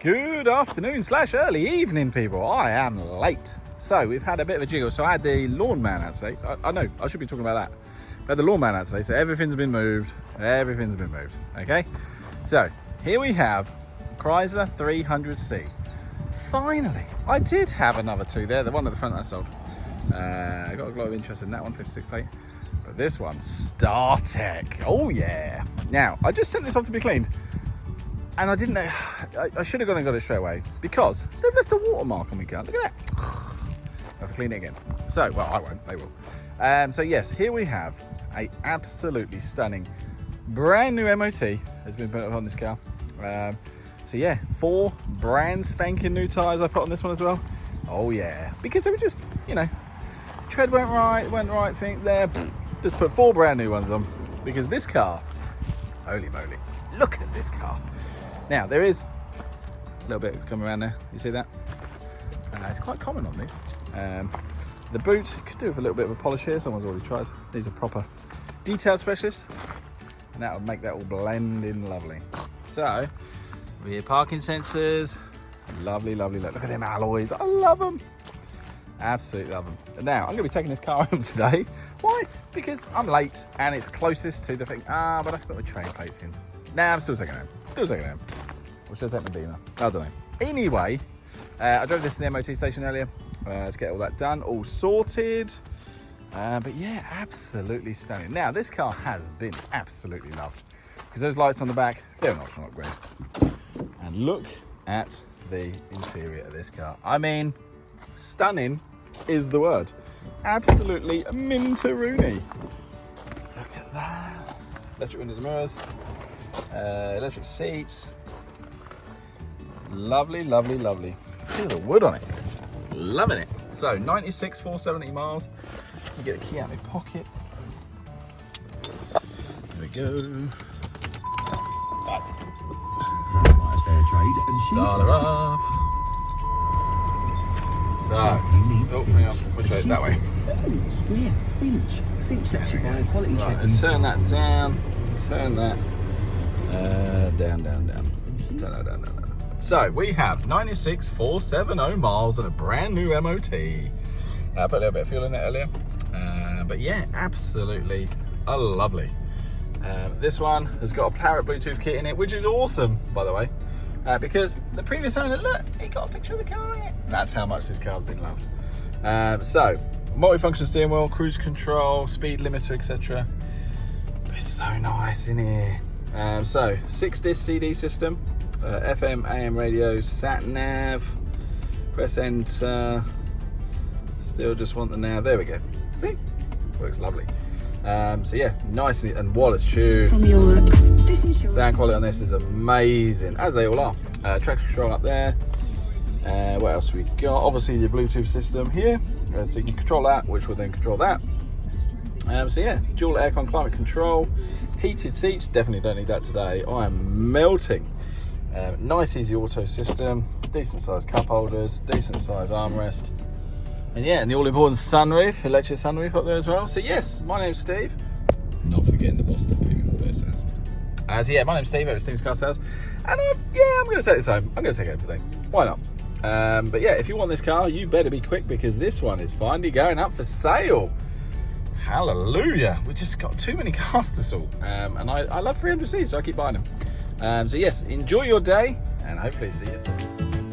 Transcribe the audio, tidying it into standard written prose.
Good afternoon / early evening, people. I am late. So we've had a bit of a jiggle. So I had the lawn man out today. I know, I should be talking about that. I had the lawn man out today, so everything's been moved. Everything's been moved, okay? So here we have Chrysler 300C. Finally, I did have another two there. The one at the front that I sold. I got a lot of interest in that one, 56 plate. But this one, Startech. Oh yeah. Now, I just sent this off to be cleaned. And I didn't know, I should have gone and got it straight away because they've left a watermark on my car. Look at that. I have to clean it again. So, well, I won't, they will. So yes, here we have a absolutely stunning brand new MOT has been put on this car. So yeah, 4 brand spanking new tyres I put on this one as well. Oh yeah, because they were just, you know, tread went right thing there. Just put 4 brand new ones on because this car, holy moly, look at this car. Now, there is a little bit coming around there. You see that? It's quite common on these. The boot could do with a little bit of a polish here. Someone's already tried. Needs a proper detail specialist. And that would make that all blend in lovely. So, rear parking sensors. Lovely, lovely. Look at them alloys. I love them. Absolutely love them. Now, I'm going to be taking this car home today. Why? Because I'm late and it's closest to the thing. But I put my trade plates in. Nah, I'm still taking it home. Still taking it home. Or should I take my Beamer? I don't know. Anyway, I drove this to the MOT station earlier to get all that done, all sorted. But yeah, absolutely stunning. Now, this car has been absolutely loved because those lights on the back, they're an optional upgrade. And look at the interior of this car. I mean, stunning is the word. Absolutely mintaroony. Look at that. Electric windows and mirrors. Electric seats. Lovely, lovely, lovely. Look at the wood on it. Loving it. So 96, 470 miles. You get the key out of my pocket. There we go. Right. Start her up. So, hang on. Which way? That way. Right, and turn that down. Turn that down. Turn that down. So we have 96,470 miles and a brand new MOT. I put a little bit of fuel in it earlier. But yeah, absolutely lovely. This one has got a Parrot Bluetooth kit in it, which is awesome, by the way. Because the previous owner, look, he got a picture of the car in it. That's how much this car's been loved. So, multifunction steering wheel, cruise control, speed limiter, etc. It's so nice in here. So 6-disc CD system, FM, AM radio, sat nav. Press enter. Still just want the nav. There we go. See, works lovely. So yeah, nice and Wallace tune. Sound quality on this is amazing, as they all are. Traction control up there. What else we got? Obviously the Bluetooth system here, so you can control that, which will then control that. So yeah, dual aircon climate control, heated seats, definitely don't need that today. I am melting. Nice easy auto system, decent sized cup holders, decent sized armrest. And yeah, and the all important sunroof, electric sunroof up there as well. So yes, my name's Steve. Not forgetting the Boston Premium Audio Sound System. So yeah, my name's Steve, over Steve's Car Sales. And I'm going to take this home. I'm going to take it home today. Why not? But yeah, if you want this car, you better be quick because this one is finally going up for sale. Hallelujah. We just got too many cars to sort. And I love 300Cs, so I keep buying them. So yes, enjoy your day and hopefully see you soon.